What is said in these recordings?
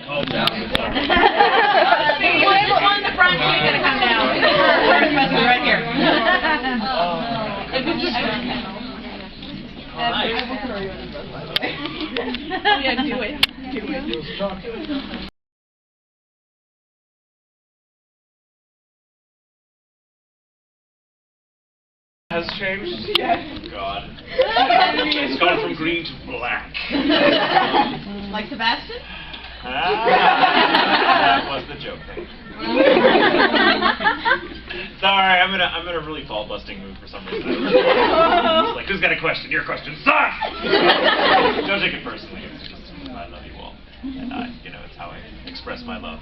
Oh, down. On the front, you're going to come down. Right here. Yeah, do it. Do it. Has changed? Yes. Oh, God. It's gone from green to black. Like Sebastian? That was the joke. Sorry, I'm in a really ball busting mood for some reason. It's like, who's got a question? Your question sucks! Don't take it personally. It's just, I love you all. And it's how I express my love.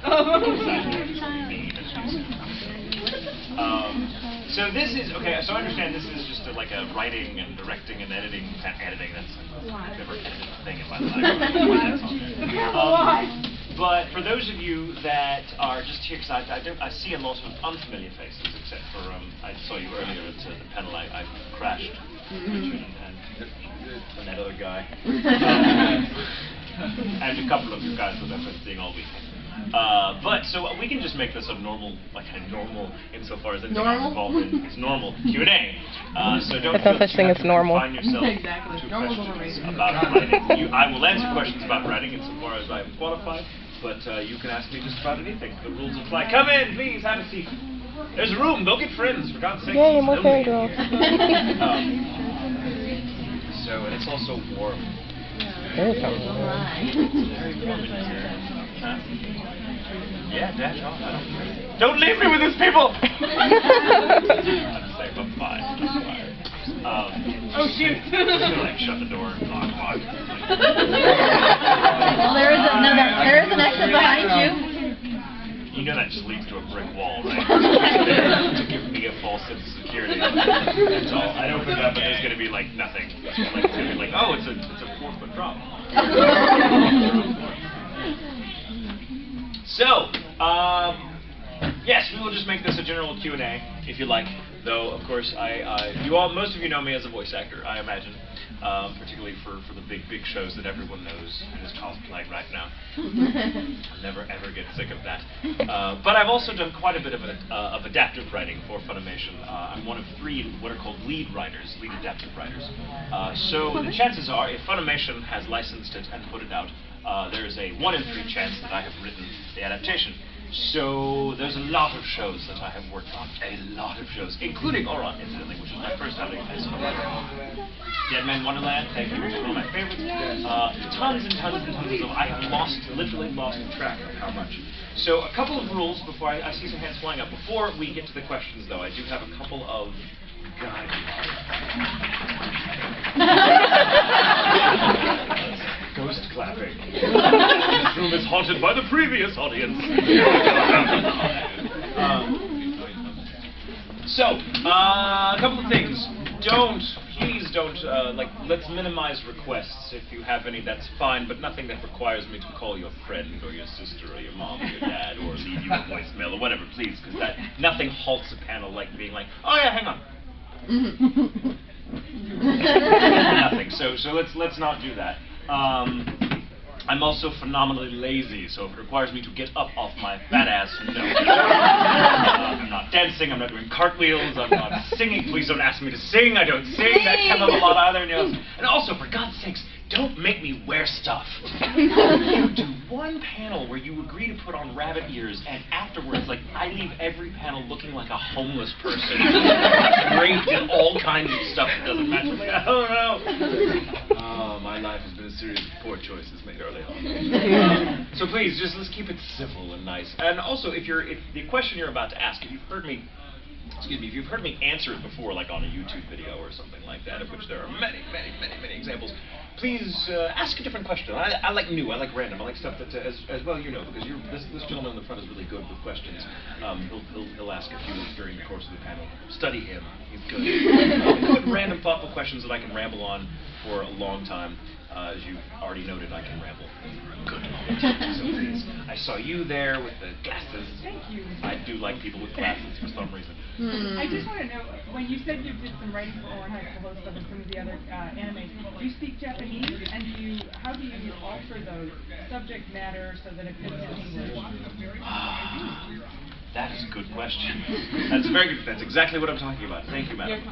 So this is, okay, so I understand this is just like a writing and directing and editing, editing, that's I've never edited a thing in my life. But for those of you that are just here, because I see a lot of unfamiliar faces, except for, I saw you earlier at the panel, I crashed Richard and that other guy. And a couple of you guys that I've been seeing all week. But so we can just make this a normal, like a normal, insofar as anything I'm involved in is normal Q&A. So don't feel that you have to confine yourself to questions about writing. I will answer questions about writing insofar as I am qualified, but you can ask me just about anything. The rules apply. Come in, please, have a seat. There's a room. Go get friends, for God's sake. Yay, more fangirls. So, and it's also warm. Very cold. It's very warm in here. Huh? Yeah, dash off. I don't care. Don't leave me with these people! I'm safe. I'm fine. Oh, shoot! Just gonna, like, shut the door and knock. Well, there is an exit behind you. You know that just leads to a brick wall, right? To give me a false sense of security. That's all. I don't think that there's gonna be like nothing. Like it's gonna be like, oh, it's a 4-foot drop. So, yes, we will just make this a general Q&A, if you like. Though, of course, most of you know me as a voice actor, I imagine, particularly for the big shows that everyone knows and is cosplaying right now. I'll never ever get sick of that. But I've also done quite a bit of adaptive writing for Funimation. I'm one of 3 what are called lead adaptive writers. So the chances are, if Funimation has licensed it and put it out, there is a 1 in 3 chance that I have written the adaptation. So there's a lot of shows that I have worked on, a lot of shows, including Oron, incidentally, which is my first outing as Funimation. Dead Man Wonderland, thank you, which is one of my favorites. Tons and tons and tons of them. I have literally lost track of how much. So a couple of rules before I see some hands flying up. Before we get to the questions, though, I do have a couple of Ghost clapping. This room is haunted by the previous audience. A couple of things. Please don't, let's minimize requests. If you have any, that's fine, but nothing that requires me to call your friend or your sister or your mom or your dad or leave you a voicemail or whatever, please, because nothing halts a panel like being like, oh yeah, hang on. Nothing. So let's not do that. I'm also phenomenally lazy, so if it requires me to get up off my fat ass, no. I'm not dancing, I'm not doing cartwheels, I'm not singing. Please don't ask me to sing, I don't sing that kind of a lot either. And also, for God's sakes, don't make me wear stuff. You do one panel where you agree to put on rabbit ears, and afterwards, like, I leave every panel looking like a homeless person, draped in all kinds of stuff that doesn't match. I'm like, oh no. Oh, my life has been a series of poor choices made early on. So please, let's keep it civil and nice. And also, if the question you're about to ask, if you've heard me answer it before, like on a YouTube video or something like that, of which there are many examples, please ask a different question. I like new, I like random, I like stuff that, as well you know, because this gentleman in the front is really good with questions. He'll ask a few during the course of the panel. Study him, he's good. Good random thoughtful questions that I can ramble on for a long time. As you've already noted, I can ramble for a good moment. So please, I saw you there with the glasses. Thank you. I do like people with glasses for some reason. I just want to know, when you said you did some writing for Oren High School Host and some of the other animes, do you speak Japanese, and how do you alter the subject matter so that it fits in English? That is a good question. That's very good. That's exactly what I'm talking about. Thank you, madam.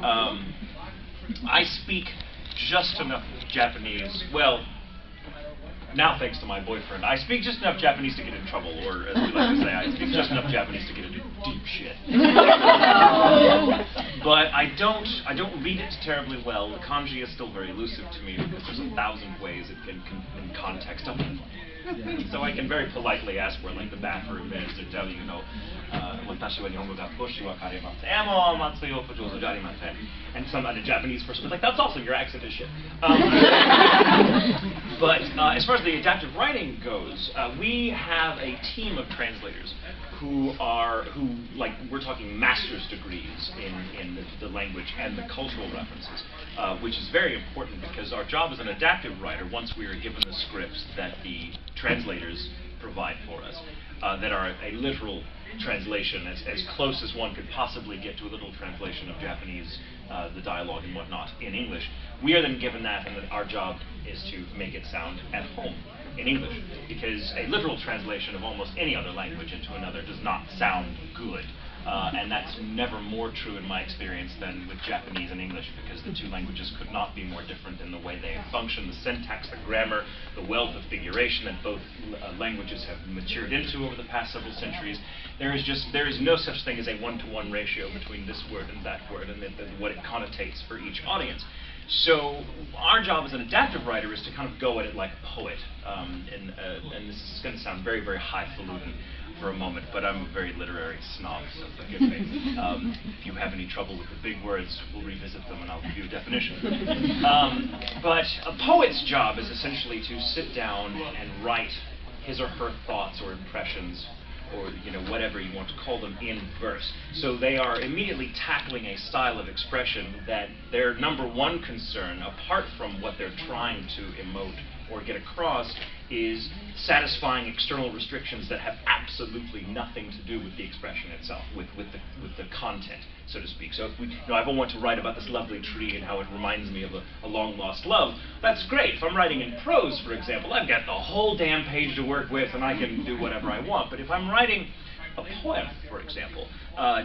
I speak just enough Japanese. Well, now thanks to my boyfriend, I speak just enough Japanese to get in trouble, or as we like to say, I speak just enough Japanese to get into deep shit. But I don't read it terribly well. The kanji is still very elusive to me because there's 1,000 ways it can in context of it. So I can very politely ask where like the bathroom is, or tell you, watashi wa nihongo ga toshi wakarimasen. Amo matsu yo fujouzou ji arimasen. And some other Japanese person was like, that's awesome, your accent is shit. But as far as the adaptive writing goes, we have a team of translators who we're talking master's degrees in the language and the cultural references, which is very important because our job as an adaptive writer, once we are given the scripts that the translators provide for us, that are a literal translation, as close as one could possibly get to a literal translation of Japanese, the dialogue and whatnot, in English. We are then given that, and then our job is to make it sound at home in English, because a literal translation of almost any other language into another does not sound good. And that's never more true in my experience than with Japanese and English, because the two languages could not be more different in the way they function, the syntax, the grammar, the wealth of figuration that both languages have matured into over the past several centuries. There is no such thing as a one-to-one ratio between this word and that word, and what it connotates for each audience. So our job as an adaptive writer is to kind of go at it like a poet, and this is going to sound very, very highfalutin for a moment, but I'm a very literary snob, so forgive me. If you have any trouble with the big words, we'll revisit them and I'll give you a definition. But a poet's job is essentially to sit down and write his or her thoughts or impressions, or whatever you want to call them, in verse. So they are immediately tackling a style of expression that their number one concern, apart from what they're trying to emote or get across, is satisfying external restrictions that have absolutely nothing to do with the expression itself, with the content, so to speak. So if I want to write about this lovely tree and how it reminds me of a long-lost love, that's great. If I'm writing in prose, for example, I've got the whole damn page to work with and I can do whatever I want. But if I'm writing a poem, for example,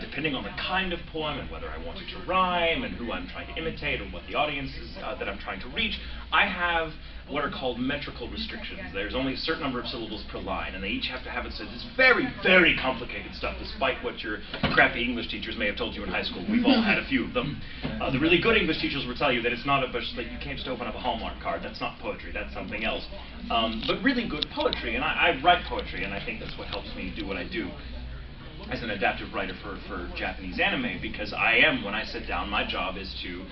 depending on the kind of poem and whether I want it to rhyme and who I'm trying to imitate or what the audience is that I'm trying to reach, I have what are called metrical restrictions. There's only a certain number of syllables per line, and they each have to have it. So it's very, very complicated stuff, despite what your crappy English teachers may have told you in high school. We've all had a few of them. The really good English teachers will tell you that it's not like you can't just open up a Hallmark card. That's not poetry. That's something else. But really good poetry, and I write poetry, and I think that's what helps me do what I do as an adaptive writer for Japanese anime, because when I sit down, my job is to,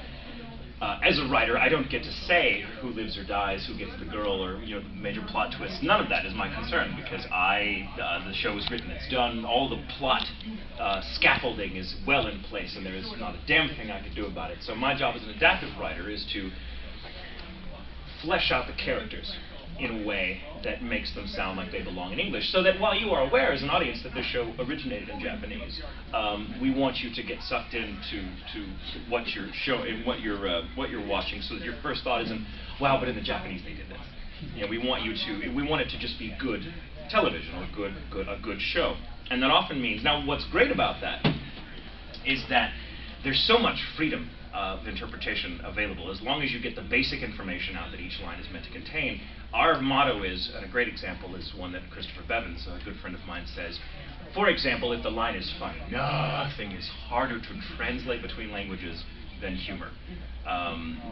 as a writer, I don't get to say who lives or dies, who gets the girl, or the major plot twists. None of that is my concern, because the show is written, it's done, all the plot scaffolding is well in place, and there is not a damn thing I can do about it. So my job as an adaptive writer is to flesh out the characters in a way that makes them sound like they belong in English, so that while you are aware as an audience that this show originated in Japanese, we want you to get sucked into what you're showing, what you're watching, so that your first thought isn't, wow, but in the Japanese they did this. We want it to just be good television, or a good show. And that often means, now what's great about that is that there's so much freedom of interpretation available, as long as you get the basic information out that each line is meant to contain. Our motto is, and a great example is one that Christopher Bevins, a good friend of mine, says, for example, if the line is funny, nothing is harder to translate between languages than humor.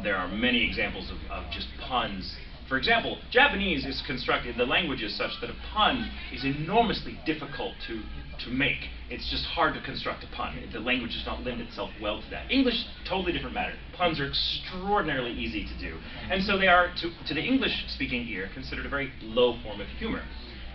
There are many examples of just puns. For example, Japanese is constructed, the language is such that a pun is enormously difficult to make. It's just hard to construct a pun. The language does not lend itself well to that. English, totally different matter. Puns are extraordinarily easy to do. And so they are, to the English-speaking ear, considered a very low form of humor.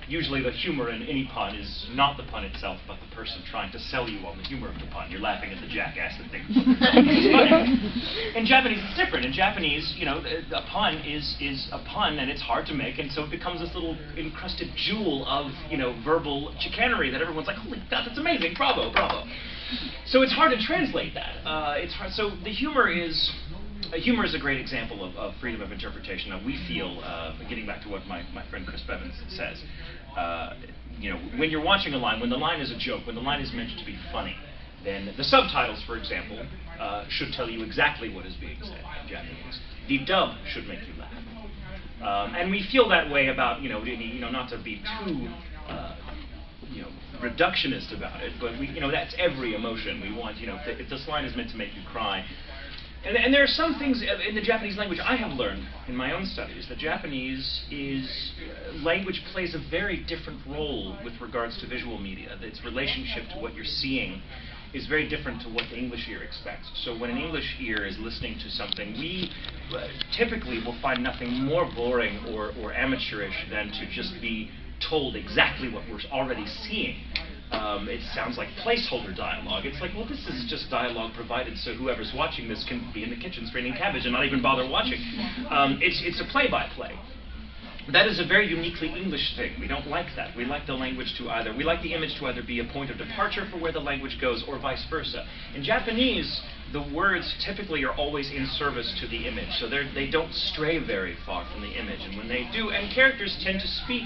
usually the humor in any pun is not the pun itself, but the person trying to sell you on the humor of the pun. You're laughing at the jackass that thinks it's funny. In Japanese, it's different. In Japanese, you know, a pun is a pun, and it's hard to make, and so it becomes this little encrusted jewel of, you know, verbal chicanery that everyone's like, holy God, that's amazing, bravo, bravo. So it's hard to translate that. It's hard. So the humor is a great example of freedom of interpretation. Now, we feel, getting back to what my friend Chris Bevins says, you know, when you're watching a line, when the line is a joke, when the line is meant to be funny, then the subtitles, for example, should tell you exactly what is being said in Japanese. The dub should make you laugh. And we feel that way about, you know, not to be too, you know, reductionist about it, but we, you know, that's every emotion. We want, you know, if this line is meant to make you cry. And there are some things in the Japanese language I have learned in my own studies that Japanese language plays a very different role with regards to visual media. Its relationship to what you're seeing is very different to what the English ear expects. So when an English ear is listening to something, we typically will find nothing more boring or amateurish than to just be told exactly what we're already seeing. It sounds like placeholder dialogue. It's like, well, this is just dialogue provided so whoever's watching this can be in the kitchen straining cabbage and not even bother watching. It's a play-by-play. That is a very uniquely English thing. We don't like that. We like the language to either, we like the image to either be a point of departure for where the language goes or vice versa. In Japanese, the words typically are always in service to the image, so they don't stray very far from the image. And when they do, and characters tend to speak,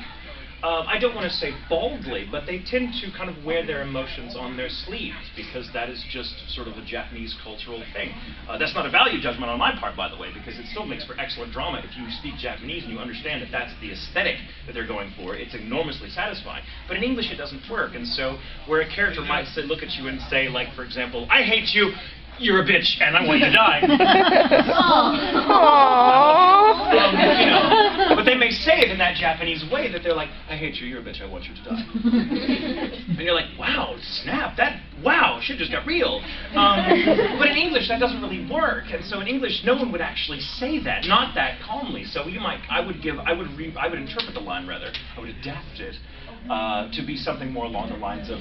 I don't want to say baldly, but they tend to kind of wear their emotions on their sleeves, because that is just sort of a Japanese cultural thing. That's not a value judgment on my part, by the way, because it still makes for excellent drama. If you speak Japanese and you understand that that's the aesthetic that they're going for, it's enormously satisfying. But in English, it doesn't work. And so where a character might say, look at you and say, like, for example, I hate you, you're a bitch, and I want you to die. You know, but they may say it in that Japanese way that they're like, I hate you, you're a bitch, I want you to die. And you're like, wow, snap, wow, shit just got real. But in English, that doesn't really work. And so in English, no one would actually say that, not that calmly. So I would interpret the line rather, I would adapt it to be something more along the lines of,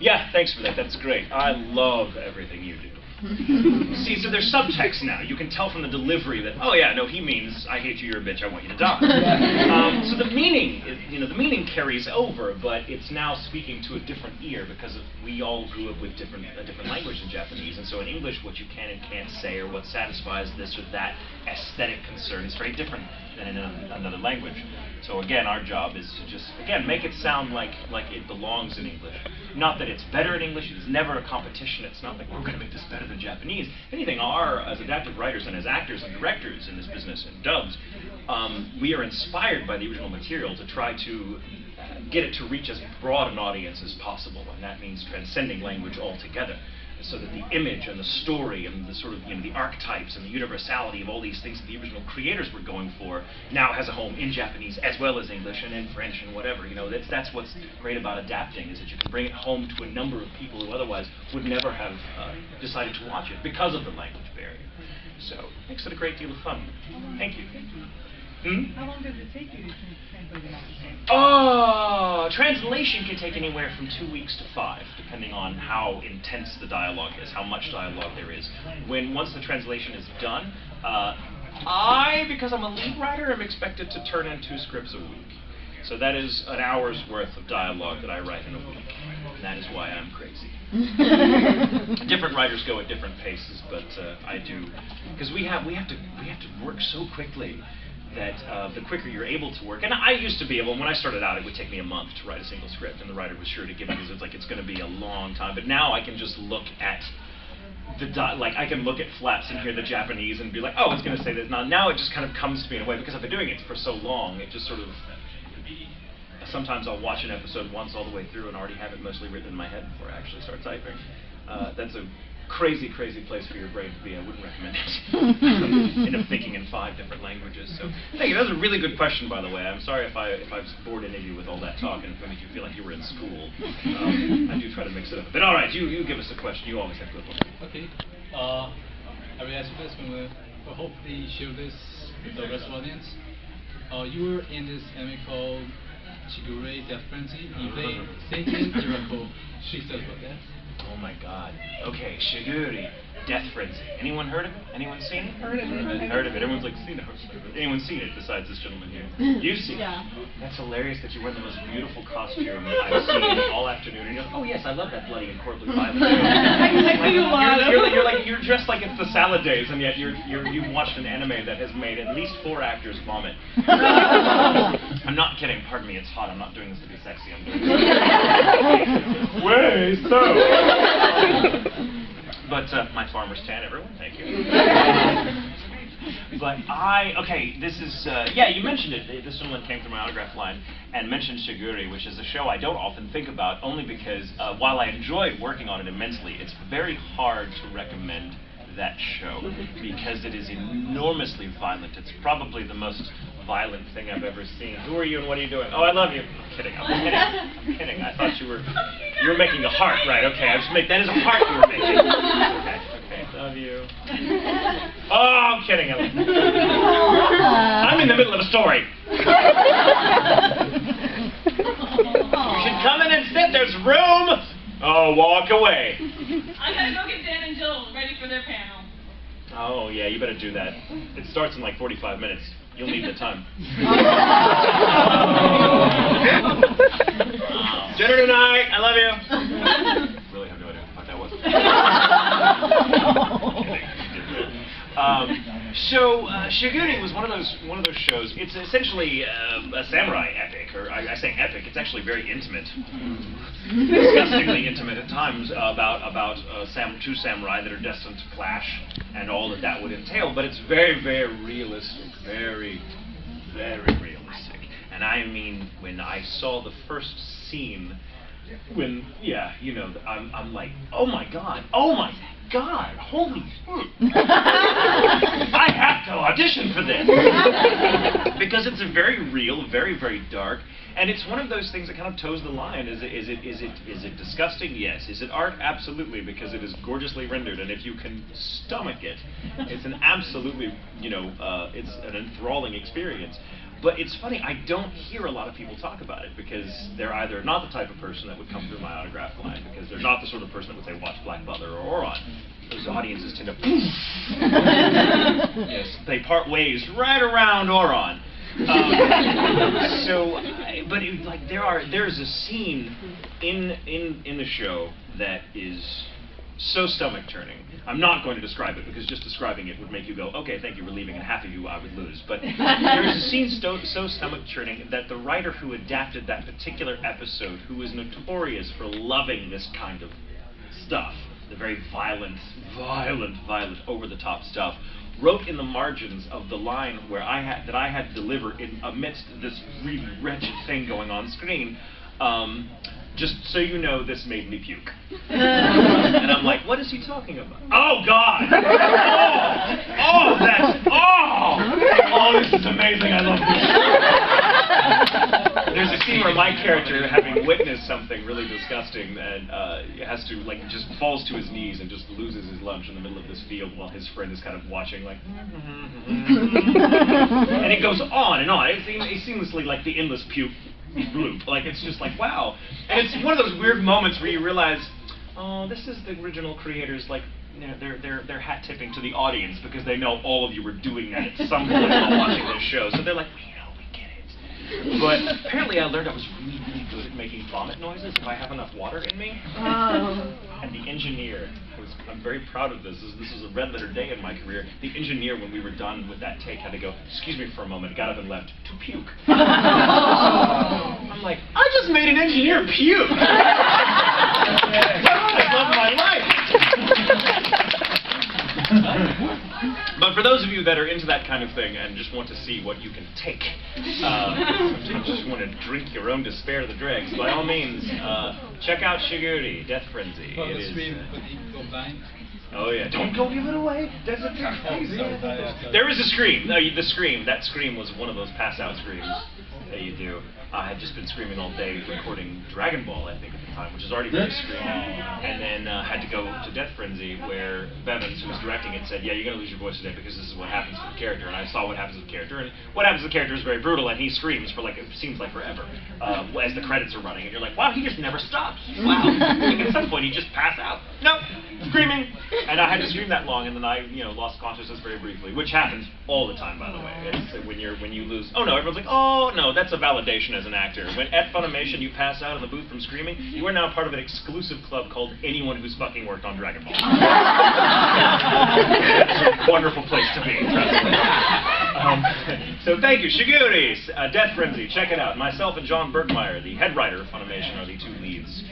yeah, thanks for that, that's great. I love everything you do. See, so there's subtext now. You can tell from the delivery that, oh yeah, no, he means, I hate you, you're a bitch, I want you to die. So the meaning, the meaning carries over, but it's now speaking to a different ear, because we all grew up with a different language in Japanese, and so in English, what you can and can't say, or what satisfies this or that aesthetic concern is very different than in another language. So again, our job is to just, again, make it sound like it belongs in English. Not that it's better in English, it's never a competition, it's not like we're going to make this better than Japanese. If anything, as adaptive writers and as actors and directors in this business and dubs, we are inspired by the original material to try to get it to reach as broad an audience as possible, and that means transcending language altogether, so that the image and the story and the sort of, the archetypes and the universality of all these things that the original creators were going for now has a home in Japanese as well as English and in French and whatever. That's what's great about adapting, is that you can bring it home to a number of people who otherwise would never have decided to watch it because of the language barrier. So it makes it a great deal of fun. Thank you. How long does it take you to translate an episode? Translation can take anywhere from 2 weeks to 5, depending on how intense the dialogue is, how much dialogue there is. Once the translation is done, because I'm a lead writer, am expected to turn in 2 scripts a week. So that is an hour's worth of dialogue that I write in a week, and that is why I'm crazy. Different writers go at different paces, but I do, because we have to work so quickly that the quicker you're able to work, and I used to be able, when I started out, it would take me a month to write a single script, and the writer was sure to give me, because it's going to be a long time, but now I can just look at I can look at flaps and hear the Japanese and be like, oh, it's going to say this. Now it just kind of comes to me in a way, because I've been doing it for so long, it just sort of, sometimes I'll watch an episode once all the way through and already have it mostly written in my head before I actually start typing. That's a crazy, crazy place for your brain to be. I wouldn't recommend it. End up thinking in 5 different languages. So, thank you. That was a really good question, by the way. I'm sorry if I've bored any of you with all that talk and made you feel like you were in school. I do try to mix it up a bit. All right, you give us a question. You always have good ones. Okay. I will ask this one. We'll hopefully share this with the rest of the audience. You were in this anime called Shigurui, Death Frenzy, Ibe, Satan, Miracle. She says about that. Oh my god. Okay, Shigurui, Death Frenzy. Anyone heard of it? Anyone seen it? Heard of it. Heard of it. Everyone's like, seen it. Anyone seen it besides this gentleman here? You've seen it? That's hilarious that you wear the most beautiful costume I've seen all afternoon. And you're like, oh yes, I love that bloody and horribly violent. You're dressed like it's the salad days, and yet you've watched an anime that has made at least 4 actors vomit. I'm not kidding. Pardon me. It's hot. I'm not doing this to be sexy. I'm doing this. Way so. But my farmer's tan, everyone. Thank you. But this is, you mentioned it. This gentleman came through my autograph line and mentioned Shigurui, which is a show I don't often think about, only because while I enjoyed working on it immensely, it's very hard to recommend that show because it is enormously violent. It's probably the most violent thing I've ever seen. Who are you and what are you doing? Oh, I love you. I'm kidding. I'm kidding. I thought you were making a heart, right? Okay, that is a heart you were making. Okay, love you. Oh, I'm kidding. I'm in the middle of a story. You should come in and sit. There's room. Oh, walk away. I gotta go get Dan and Jill ready for their panel. Oh, yeah, you better do that. It starts in like 45 minutes. You'll need the time. Dinner tonight. I love you. Really have no idea what that was. Shigurui was one of those shows. It's essentially a samurai epic, or I say epic. It's actually very intimate, disgustingly intimate at times, about 2 samurai that are destined to clash and all that would entail. But it's very, very realistic, very, very realistic. And I mean, when I saw the first scene, I'm like, oh my god, holy I have to audition for this. Because it's a very real, very, very dark, and it's one of those things that kind of toes the line. Is it disgusting? Yes. Is it art? Absolutely, because it is gorgeously rendered, and if you can stomach it, it's an absolutely, it's an enthralling experience. But it's funny, I don't hear a lot of people talk about it because they're either not the type of person that would come through my autograph line, because they're not the sort of person that would say, watch Black Butler or Oron. Those audiences tend to yes, they part ways right around Oron. There's a scene in the show that is so stomach-turning. I'm not going to describe it because just describing it would make you go, okay, thank you for leaving, and half of you I would lose. But there's a scene so stomach-churning that the writer who adapted that particular episode, who is notorious for loving this kind of stuff, the very violent, over-the-top stuff, wrote in the margins of the line where I had to deliver amidst this really wretched thing going on screen, just so you know, this made me puke. And I'm like, what is he talking about? Oh, God! Oh, this is amazing, I love this. There's a scene where my character, having witnessed something really disgusting, and has to, just falls to his knees and just loses his lunch in the middle of this field while his friend is kind of watching, and it goes on and on. It's seamlessly like the endless puke loop. It's just like, wow. And it's one of those weird moments where you realize, oh, this is the original creators, they're hat tipping to the audience because they know all of you were doing that at some point while watching this show. So they're like, we get it. But apparently I learned I was really, really good at making vomit noises if I have enough water in me. Oh. And the engineer, I'm very proud of this. This was a red letter day in my career. The engineer, when we were done with that take, had to go, excuse me for a moment, got up and left to puke. I'm like, I just made an engineer puke! I love my life! But for those of you that are into that kind of thing and just want to see what you can take, just want to drink your own despair to the dregs, by all means, check out Shigurui, Death Frenzy. Well, the stream with the blind. Oh yeah, don't go give it away. There's a big crazy. There is a scream. No, the scream. That scream was one of those pass-out screams. Hey, you do. I had just been screaming all day recording Dragon Ball, I think, at the time, which is already very screamy. And then had to go to Death Frenzy, where Bevins, who was directing it, said, yeah, you're going to lose your voice today because this is what happens to the character. And I saw what happens to the character. And what happens to the character is very brutal, and he screams for, like, it seems like forever, as the credits are running. And you're like, wow, he just never stops. Wow. Like, at some point, he just passed out. Nope, screaming. And I had to scream that long, and then I, lost consciousness very briefly, which happens all the time, by the way. It's when you lose. Oh no, everyone's like, oh no, that's a validation as an actor. When at Funimation you pass out in the booth from screaming, you are now part of an exclusive club called Anyone Who's Fucking Worked on Dragon Ball. It's a wonderful place to be. Trust me. So thank you, Shigurui, Death Frenzy. Check it out. Myself and John Berkmeyer, the head writer of Funimation, are the two leads.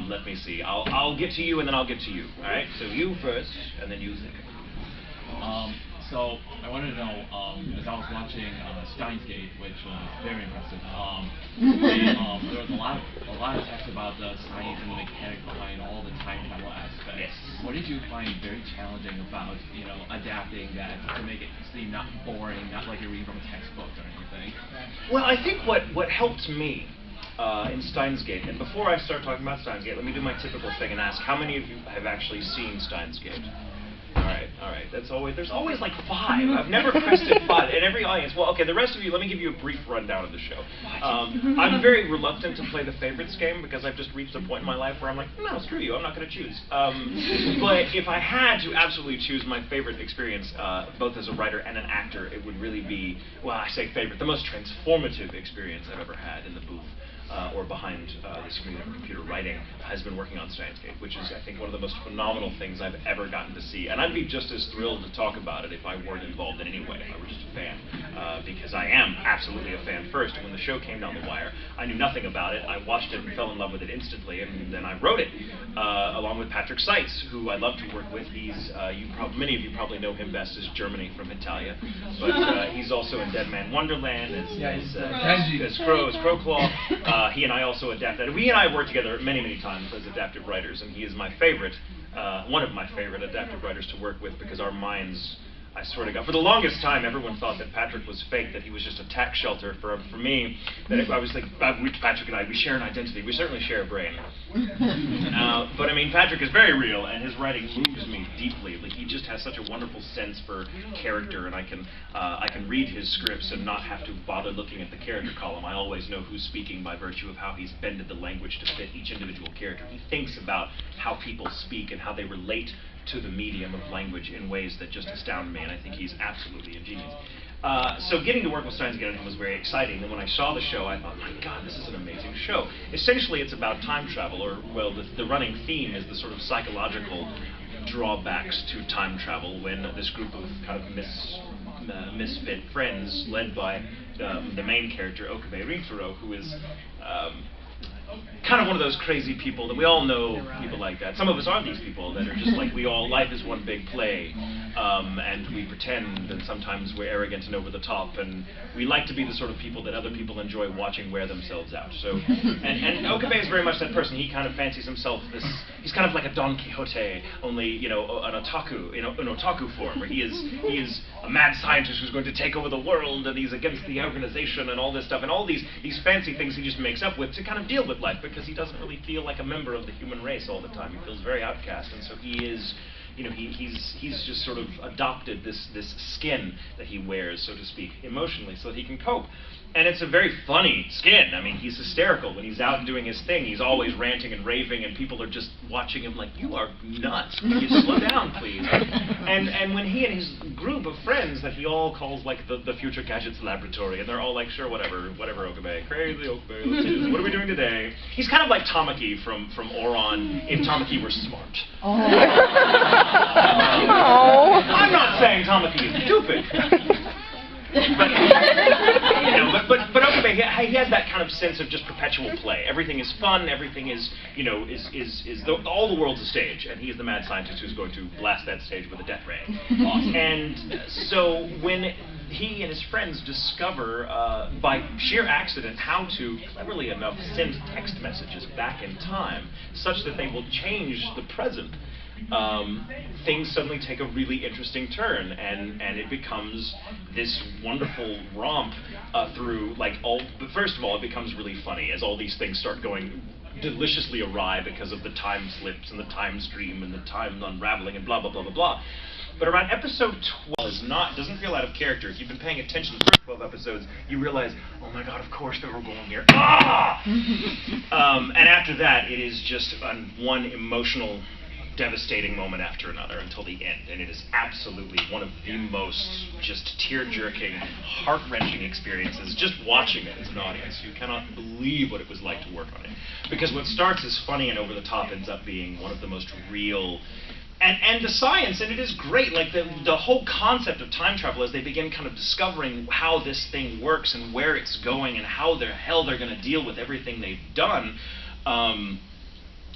Let me see. I'll get to you and then I'll get to you. All right. So you first, and then you second. So I wanted to know, as I was watching Steins Gate, which was very impressive, there was a lot of text about the science and the mechanics behind all the time travel aspects. Yes. What did you find very challenging about, adapting that to make it seem not boring, not like you're reading from a textbook or anything? Well, I think what helped me in Steins Gate, and before I start talking about Steins Gate, let me do my typical thing and ask, how many of you have actually seen Steins Gate? All right. There's always like 5. I've never crested 5 in every audience. Well, okay, the rest of you, let me give you a brief rundown of the show. I'm very reluctant to play the favorites game because I've just reached a point in my life where I'm like, no, screw you, I'm not going to choose. But if I had to absolutely choose my favorite experience, both as a writer and an actor, it would really be, well, I say favorite, the most transformative experience I've ever had in the booth. Or behind the screen of computer writing, has been working on Steins Gate, which is, I think, one of the most phenomenal things I've ever gotten to see. And I'd be just as thrilled to talk about it if I weren't involved in any way, if I were just a fan. Because I am absolutely a fan first. And when the show came down the wire, I knew nothing about it. I watched it and fell in love with it instantly, and then I wrote it, along with Patrick Seitz, who I love to work with. He's, many of you probably know him best as Germany from Italia, but he's also in Dead Man Wonderland as Crowclaw. He and I also adapted. We and I worked together many, many times as adaptive writers, and he is my favorite, one of my favorite adaptive writers to work with because our minds, I swear to God, for the longest time, everyone thought that Patrick was fake, that he was just a tax shelter. For me, that I was like, Patrick and I, we share an identity. We certainly share a brain. But I mean, Patrick is very real, and his writing moves me deeply. Like, he just has such a wonderful sense for character, and I can read his scripts and not have to bother looking at the character column. I always know who's speaking by virtue of how he's bended the language to fit each individual character. He thinks about how people speak and how they relate to the medium of language in ways that just astound me, and I think he's absolutely a genius. So getting to work with Steins Gate was very exciting, and when I saw the show, I thought, my God, this is an amazing show. Essentially, it's about time travel, or, well, the running theme is the sort of psychological drawbacks to time travel when this group of kind of misfit friends, led by the main character, Okabe Rintaro, who is kind of one of those crazy people that we all know people like that. Some of us are these people that are just like life is one big play, and we pretend, and sometimes we're arrogant and over the top, and we like to be the sort of people that other people enjoy watching wear themselves out. So, and Okabe is very much that person. He kind of fancies himself he's kind of like a Don Quixote, only, an otaku, in otaku form, where he is a mad scientist who's going to take over the world, and he's against the organization and all this stuff, and all these fancy things he just makes up with to kind of deal with life, because he doesn't really feel like a member of the human race all the time. He feels very outcast, and so he is, he's just sort of adopted this skin that he wears, so to speak, emotionally, so that he can cope. And it's a very funny skin. I mean, he's hysterical. When he's out doing his thing, he's always ranting and raving, and people are just watching him like, you are nuts. Can you slow down, please? And when he and his group of friends that he all calls, like, the Future Gadgets Laboratory, and they're all like, sure, whatever, Okabe, crazy Okabe, let's do this. What are we doing today? He's kind of like Tamaki from Oron, if Tamaki were smart. Oh. I'm not saying Tamaki is stupid. But Okabe, he has that kind of sense of just perpetual play. Everything is fun. Everything is, all the world's a stage, and he is the mad scientist who's going to blast that stage with a death ray. Awesome. And so when he and his friends discover, by sheer accident, how to, cleverly enough, send text messages back in time, such that they will change the present, things suddenly take a really interesting turn, and it becomes this wonderful romp through, like, but first of all, it becomes really funny as all these things start going deliciously awry because of the time slips and the time stream and the time unraveling and blah, blah, blah, blah, blah. But around episode 12 doesn't feel out of character. If you've been paying attention to the first 12 episodes, you realize, oh my god, of course they were going here. Ah! And after that, it is just one emotional, devastating moment after another until the end. And it is absolutely one of the most just tear-jerking, heart-wrenching experiences just watching it as an audience. You cannot believe what it was like to work on it. Because what starts as funny and over the top ends up being one of the most real. And the science, and it is great, like the whole concept of time travel as they begin kind of discovering how this thing works and where it's going and how the hell they're going to deal with everything they've done,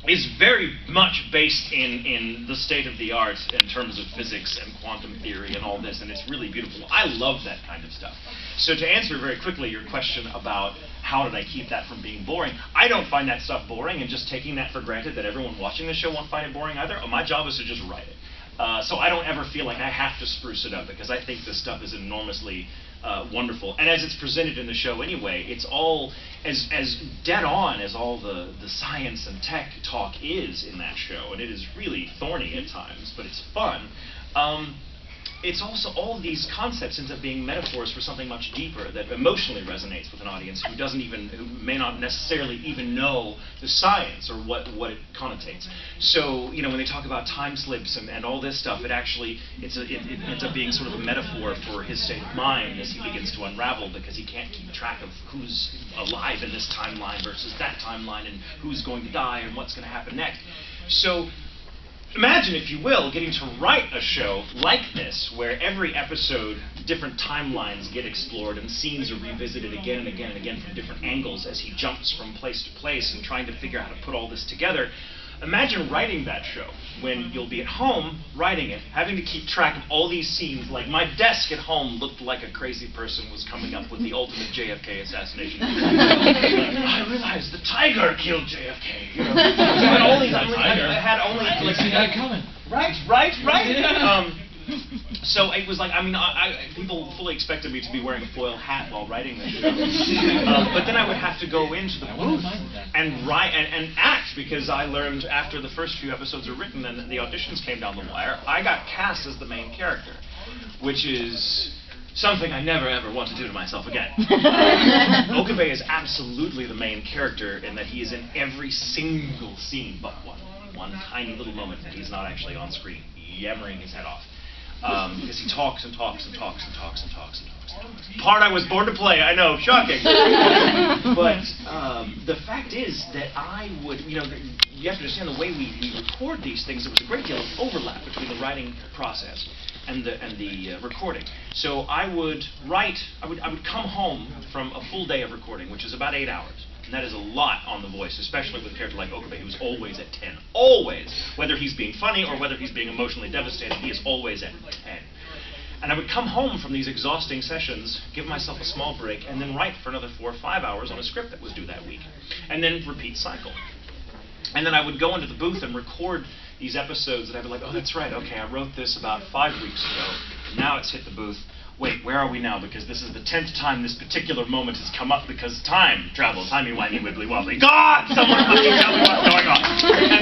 is very much based in the state of the art in terms of physics and quantum theory and all this, and it's really beautiful. I love that kind of stuff. So to answer very quickly your question about how did I keep that from being boring, I don't find that stuff boring, and just taking that for granted that everyone watching the show won't find it boring either. My job is to just write it. So I don't ever feel like I have to spruce it up, because I think this stuff is enormously wonderful. And as it's presented in the show anyway, it's all as dead on as all the science and tech talk is in that show, and it is really thorny at times, but it's fun. It's also, all of these concepts end up being metaphors for something much deeper that emotionally resonates with an audience who may not necessarily even know the science or what it connotates. So, you know, when they talk about time slips and all this stuff, it ends up being sort of a metaphor for his state of mind as he begins to unravel, because he can't keep track of who's alive in this timeline versus that timeline, and who's going to die and what's going to happen next. So imagine, if you will, getting to write a show like this, where every episode, different timelines get explored and scenes are revisited again and again and again from different angles as he jumps from place to place and trying to figure out how to put all this together. Imagine writing that show when you'll be at home writing it, having to keep track of all these scenes. Like, my desk at home looked like a crazy person was coming up with the ultimate JFK assassination. Like, I realized the tiger killed JFK. You know, I had only. I didn't see that coming. Right. So it was like, I mean, people fully expected me to be wearing a foil hat while writing this show. But then I would have to go into the booth and write and act, because I learned after the first few episodes were written and the auditions came down the wire, I got cast as the main character, which is something I never ever want to do to myself again. Okabe is absolutely the main character in that he is in every single scene but one tiny little moment that he's not actually on screen, yammering his head off. Because he talks and talks and talks and talks and talks and talks and talks. Part I was born to play, I know, shocking. But the fact is that I would, you know, you have to understand the way we record these things, there was a great deal of overlap between the writing process and the recording. So I would write, I would come home from a full day of recording, which is about 8 hours. And that is a lot on the voice, especially with a character like Okabe, who's always at 10. Always! Whether he's being funny or whether he's being emotionally devastated, he is always at 10. And I would come home from these exhausting sessions, give myself a small break, and then write for another 4 or 5 hours on a script that was due that week. And then repeat cycle. And then I would go into the booth and record these episodes that I'd be like, oh, that's right, okay, I wrote this about 5 weeks ago. Now it's hit the booth. Wait, where are we now? Because this is the 10th time this particular moment has come up, because time travel, timey-wimey, wibbly-wobbly. God! Someone fucking tell me what's going on!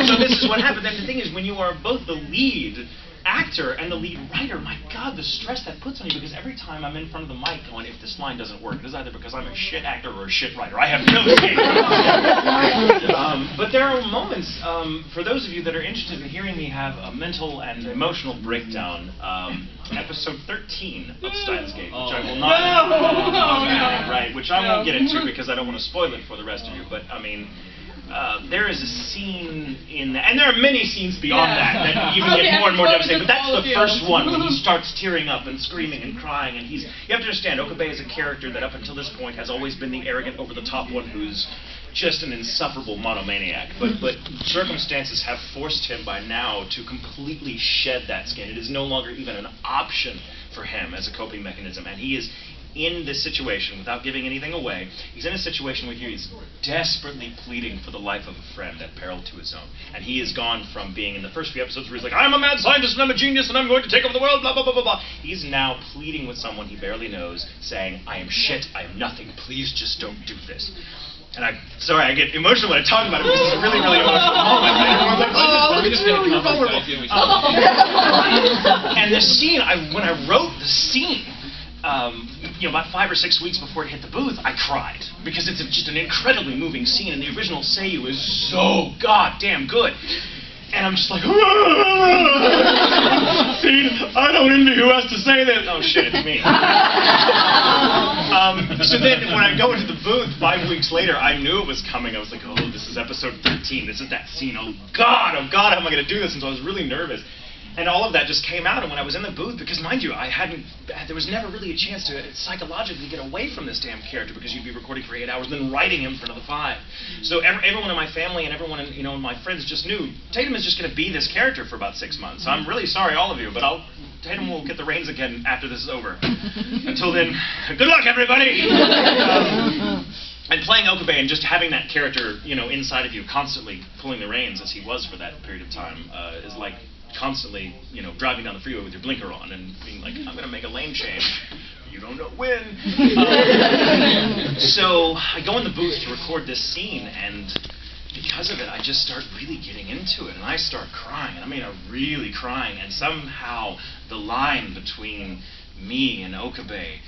And so this is what happened. And the thing is, when you are both the lead actor and the lead writer, my God, the stress that puts on you, because every time I'm in front of the mic going, if this line doesn't work, it is either because I'm a shit actor or a shit writer. I have no idea. But there are moments, for those of you that are interested in hearing me have a mental and emotional breakdown, episode 13 of Steins Gate, which I will not... Right, which I won't get into because I don't want to spoil it for the rest of you, but I mean... there is a scene in that, and there are many scenes beyond that even get more and more devastating, but that's the first one when he starts tearing up and screaming and crying, and you have to understand, Okabe is a character that up until this point has always been the arrogant, over-the-top one who's just an insufferable monomaniac, but circumstances have forced him by now to completely shed that skin. It is no longer even an option for him as a coping mechanism, and he is in this situation, without giving anything away, he's in a situation where he is desperately pleading for the life of a friend at peril to his own. And he has gone from being in the first few episodes where he's like, I'm a mad scientist and I'm a genius and I'm going to take over the world, blah, blah, blah, blah, blah. He's now pleading with someone he barely knows, saying, I am shit, I am nothing, please just don't do this. And I get emotional when I talk about it because it's a really, really emotional moment. And everyone's like, oh, look at you, you're vulnerable. And the scene, when I wrote the scene, about 5 or 6 weeks before it hit the booth, I cried. Because it's just an incredibly moving scene, and the original Seiyu is so goddamn good. And I'm just like, scene, I don't envy who has to say that. Oh shit, it's me. So then when I go into the booth 5 weeks later, I knew it was coming. I was like, oh, this is episode 13. This is that scene. Oh God, how am I going to do this? And so I was really nervous. And all of that just came out, and when I was in the booth, because mind you, there was never really a chance to psychologically get away from this damn character, because you'd be recording for 8 hours, then writing him for another 5. So everyone in my family and everyone in, my friends just knew Tatum is just going to be this character for about 6 months. So I'm really sorry, all of you, but Tatum will get the reins again after this is over. Until then, good luck, everybody! And playing Okabe and just having that character, inside of you, constantly pulling the reins as he was for that period of time, is like constantly, driving down the freeway with your blinker on and being like, I'm going to make a lane change. You don't know when. So I go in the booth to record this scene, and because of it, I just start really getting into it, and I start crying. And I mean, really crying. And somehow the line between me and Okabe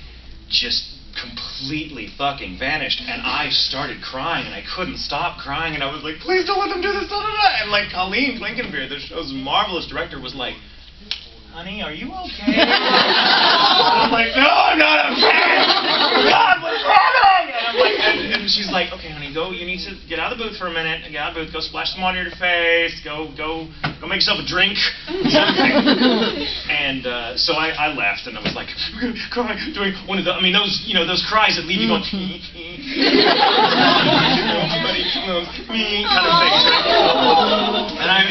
just completely fucking vanished, and I started crying, and I couldn't stop crying, and I was like, please don't let them do this, and like Colleen Blinkenbeard, the show's marvelous director, was like, honey, are you okay? I'm like, no, I'm not okay! God, what's happening? And I'm like, and she's like, okay, honey, you need to get out of the booth for a minute, get out of the booth, go splash some water in your face, go make yourself a drink, something. And so I left, and I was like, I'm gonna cry, doing one of those cries that leave you going, everybody loves me, kind of thing, right? And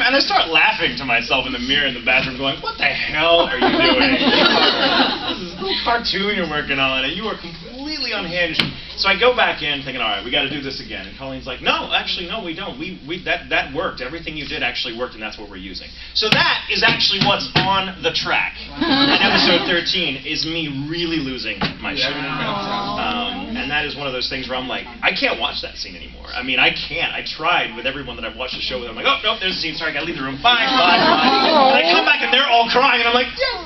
and I start laughing to myself in the mirror in the bathroom, going, what the hell are you doing? This is a cartoon you're working on, and you are completely unhinged. So I go back in thinking, all right, we got to do this again. And Colleen's like, no, actually, no, we don't. That worked. Everything you did actually worked, and that's what we're using. So that is actually what's on the track. And episode 13 is me really losing my shit. And that is one of those things where I'm like, I can't watch that scene anymore. I mean, I can't. I tried with everyone that I've watched the show with. I'm like, oh, nope, there's a scene. Sorry, I got to leave the room. Bye. And I come back, and they're all crying, and I'm like, yes.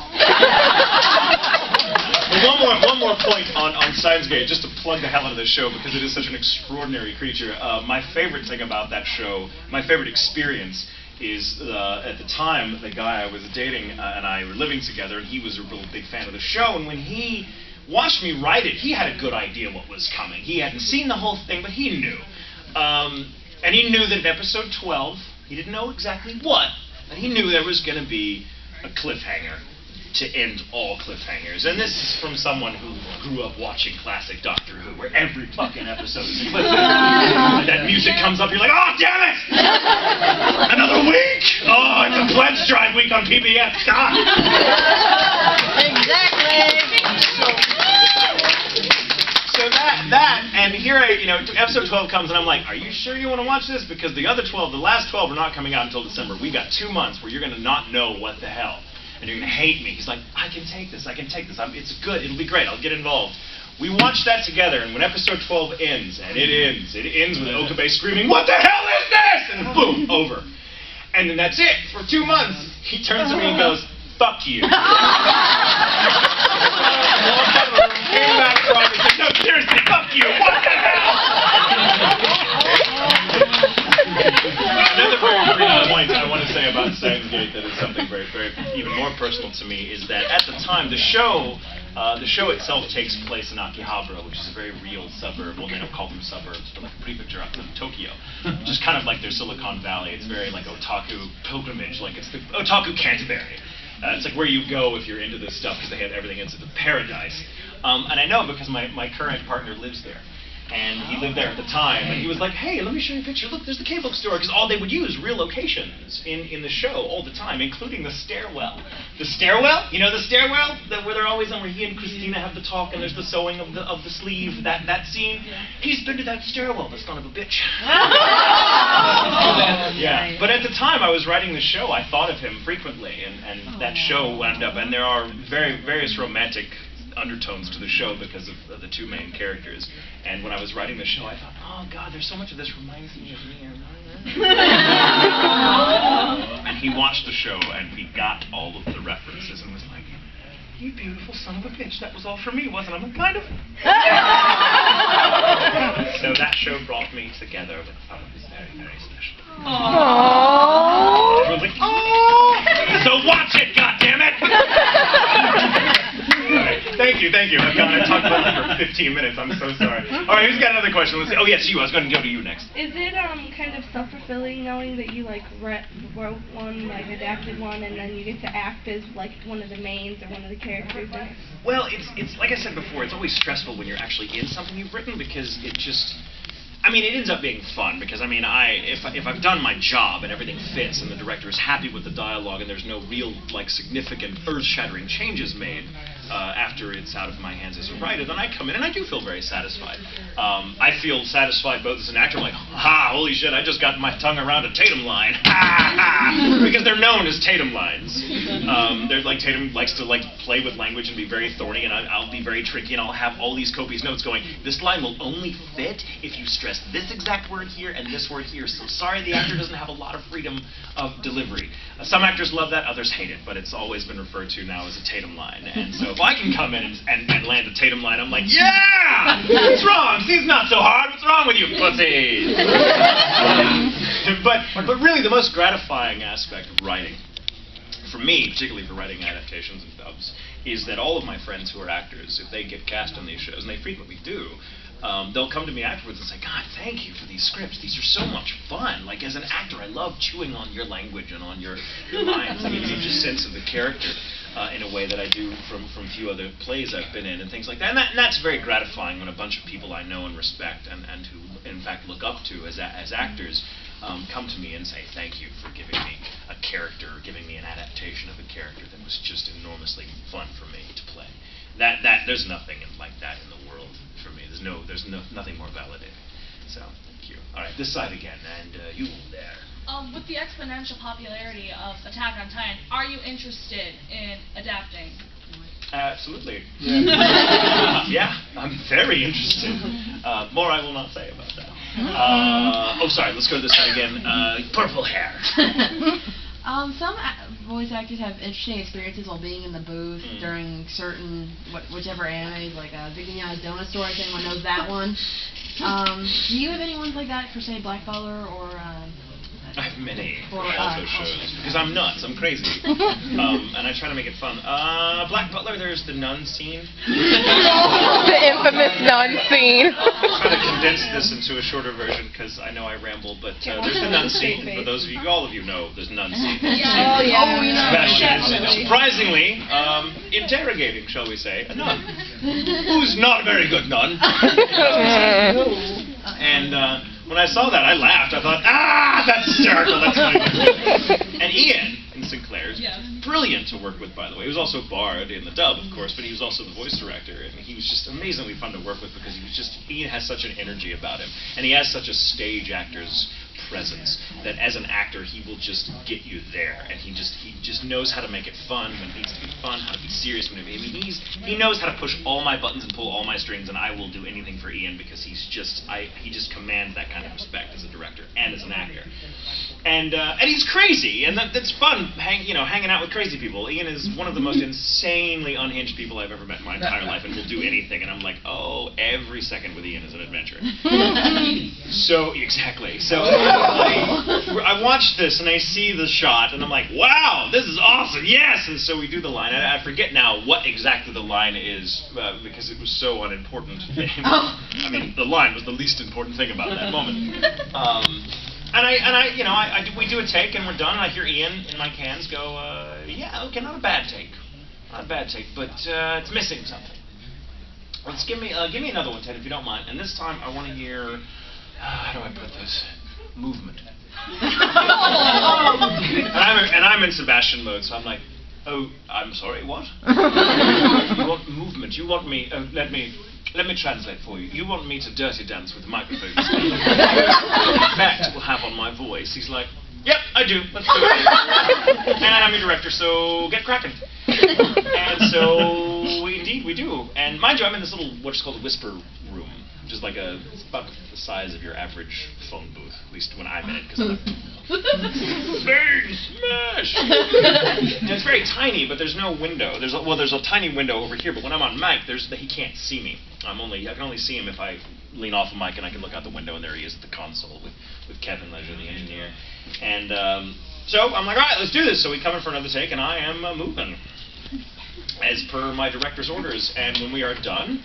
One more point on Steins Gate, just to plug the hell out of this show, because it is such an extraordinary creature. My favorite thing about that show, my favorite experience, is at the time, the guy I was dating and I were living together, and he was a real big fan of the show, and when he watched me write it, he had a good idea what was coming. He hadn't seen the whole thing, but he knew. And he knew that in episode 12, he didn't know exactly what, but he knew there was going to be a cliffhanger to end all cliffhangers. And this is from someone who grew up watching classic Doctor Who, where every fucking episode is a cliffhanger. And that music comes up, you're like, oh, damn it! Another week! Oh, it's a pledge drive week on PBS. God! Exactly! So and here episode 12 comes, and I'm like, are you sure you want to watch this? Because the last 12 are not coming out until December. We got 2 months where you're going to not know what the hell. And you're going to hate me. He's like, I can take this. It's good. It'll be great. I'll get involved. We watched that together, and when episode 12 ends, and it ends with Okabe screaming, what the hell is this? And boom, over. And then that's it. For 2 months, he turns to me and goes, fuck you. Came back from and said, no, seriously, fuck you. What the hell? Another very brief point I want to say about Steins Gate that is something very, very even more personal to me is that at the time the show itself takes place in Akihabara, which is a very real suburb. Well, they don't call them suburbs, but like a prefecture of Tokyo, which is kind of like their Silicon Valley. It's very like otaku pilgrimage, like it's the otaku Canterbury. It's like where you go if you're into this stuff because they have everything. It's a paradise. And I know because my current partner lives there. And he lived there at the time, and he was like, hey, let me show you a picture. Look, there's the cave book store, because all they would use real locations in the show all the time, including the stairwell. The stairwell? You know the stairwell? Where they're always on, where he and Christina have the talk, and there's the sewing of the sleeve, that scene? He's been to that stairwell, the son of a bitch. Yeah, but at the time I was writing the show, I thought of him frequently, and that show wound up, and there are various romantic undertones to the show because of the two main characters. And when I was writing the show, I thought, oh God, there's so much of this reminds me of me. And he watched the show and he got all of the references and was like, you beautiful son of a bitch, that was all for me, wasn't it? I'm kind of. So that show brought me together with someone who's very, very special. Aww. Everyone's like, oh! So watch it, goddammit! Thank you. I've talked about that for 15 minutes. I'm so sorry. All right, who's got another question? Let's see. Oh, yes, you. I was going to go to you next. Is it kind of self-fulfilling knowing that you wrote one, adapted one, and then you get to act as one of the mains or one of the characters in it? Well, it's like I said before. It's always stressful when you're actually in something you've written because it just. I mean, it ends up being fun because, I mean, if I've done my job and everything fits and the director is happy with the dialogue and there's no real, significant earth-shattering changes made after it's out of my hands as a writer, then I come in and I do feel very satisfied. I feel satisfied both as an actor, like, ha, holy shit, I just got my tongue around a Tatum line, ha, ha, because they're known as Tatum lines. They're Tatum likes to, play with language and be very thorny, and I'll be very tricky, and I'll have all these copious notes going, this line will only fit if you stress this exact word here and this word here, so sorry the actor doesn't have a lot of freedom of delivery. Some actors love that, others hate it, but it's always been referred to now as a Tatum line, and so if I can come in and land a Tatum line, I'm like, yeah! What's wrong? See, it's not so hard, what's wrong with you, pussy? But really the most gratifying aspect of writing, for me, particularly for writing adaptations and dubs, is that all of my friends who are actors, if they get cast on these shows, and they frequently do, they'll come to me afterwards and say, God, thank you for these scripts. These are so much fun. As an actor, I love chewing on your language and on your lines. I mean, you just sense of the character in a way that I do from few other plays I've been in and things like that. And that's very gratifying when a bunch of people I know and respect and who, in fact, look up to as actors come to me and say, thank you for giving me a character, giving me an adaptation of a character that was just enormously fun for me to play. There's nothing like that in the world for me. There's nothing more validating. So, thank you. All right, this side again, and you there. With the exponential popularity of Attack on Titan, are you interested in adapting? Absolutely. Yeah. Yeah, I'm very interested. More I will not say about that. Sorry, let's go to this side again. Purple hair. Some voice actors have interesting experiences while being in the booth during certain, whichever anime, Big Nyan's Donut Store, if anyone knows that one. Do you have any ones like that for, say, Black Butler or... I have many also shows, because I'm nuts, I'm crazy, and I try to make it fun. Black Butler, there's the nun scene. The infamous nun scene. I'm trying to condense this into a shorter version, because I know I ramble, but there's the nun scene. For those of you, all of you know, there's nun scene. Oh, yeah. We know. Surprisingly, interrogating, shall we say, a nun, who's not a very good nun. And when I saw that, I laughed. I thought, that's hysterical, that's funny. And Ian Sinclair's brilliant to work with, by the way. He was also Bard in the dub, of course, but he was also the voice director, and he was just amazingly fun to work with because Ian has such an energy about him, and he has such a stage actor's presence that as an actor he will just get you there, and he just knows how to make it fun when it needs to be fun, how to be serious when he knows how to push all my buttons and pull all my strings, and I will do anything for Ian because he just commands that kind of respect as a director and as an actor. And he's crazy, and that's fun, hanging out with crazy people. Ian is one of the most insanely unhinged people I've ever met in my entire life, and will do anything, and I'm like, oh, every second with Ian is an adventure. So, exactly. So, I watch this, and I see the shot, and I'm like, wow, this is awesome, yes! And so we do the line. I forget now what exactly the line is, because it was so unimportant. I mean, the line was the least important thing about that moment. We do a take, and we're done, and I hear Ian in my cans go, yeah, okay, not a bad take, but it's missing something. Let's give me another one, Ted, if you don't mind. And this time I want to hear, how do I put this? Movement. and I'm in Sebastian mode, so I'm like, oh, I'm sorry, what? You want movement? You want me? Let me translate for you. You want me to dirty dance with the microphone? Effect will have on my voice. He's like, yep, I do. Let's do it. And I'm your director, so get cracking. And so we do. And mind you, I'm in this little what's called a whisper room, which is like it's about the size of your average phone booth, at least when I'm in it, because I'm like, bang, smash. And it's very tiny, but there's no window. There's a tiny window over here, but when I'm on mic, he can't see me. I can only see him if I lean off the mic and I can look out the window, and there he is at the console with Kevin Leisure, the engineer. And so I'm like, all right, let's do this. So we come in for another take, and I am moving as per my director's orders. And when we are done,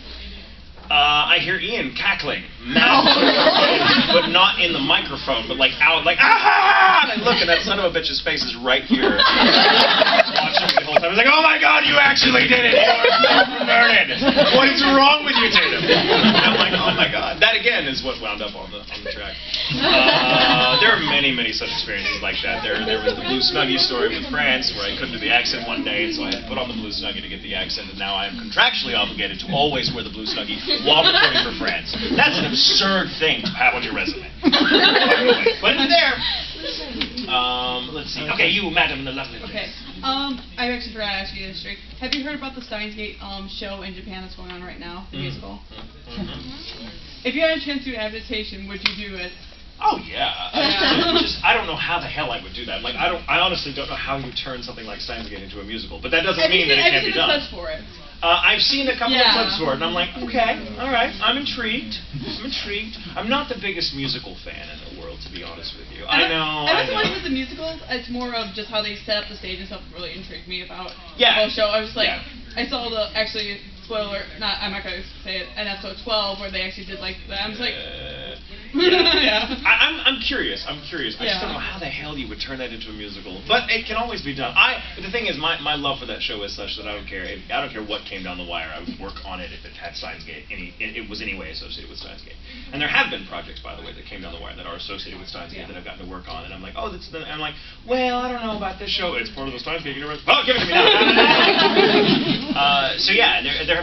I hear Ian cackling, but not in the microphone, but like out, like ah! And I look, and that son of a bitch's face is right here, watching me the whole time. I was like, oh my God, you actually did it! You are so murdered! What is wrong with you, Tatum? And I'm like, oh my God. That again is what wound up on the track. There are many such experiences like that. There was the Blue Snuggie story with France, where I couldn't do the accent one day, and so I had to put on the Blue Snuggie to get the accent, and now I am contractually obligated to always wear the Blue Snuggie while recording for France. That's an absurd thing to have on your resume. But it's there. Let's see. Okay, you, madam, in the lovely place. Okay. I actually forgot to ask you this, Drake. Have you heard about the Steins show in Japan that's going on right now, the musical? If you had a chance to do an adaptation, would you do it? Oh yeah. I don't know how the hell I would do that. Like I honestly don't know how you turn something like Steins into a musical. But that doesn't mean that it can't be done. Have you seen the clips for it? I've seen a couple of clips for it, and I'm like, okay, all right, I'm intrigued. I'm not the biggest musical fan in the world, to be honest with you. I know. I don't like with the musicals. It's more of just how they set up the stage and stuff that really intrigued me about the Yeah. whole show. I was like, Yeah. I saw spoiler, I'm not going to say it, in episode 12, where they actually did like that. I was like, yeah. I'm curious. I just don't know how the hell you would turn that into a musical. But it can always be done. But the thing is, my love for that show is such that I don't care. I don't care what came down the wire. I would work on it if it had Steinsgate. It was any way associated with Steinsgate. And there have been projects, by the way, that came down the wire that are associated with Steinsgate that I've gotten to work on. And I'm like, oh, I'm like, well, I don't know about this show. It's part of the Steinsgate universe. Oh, give it to me now. So yeah, there have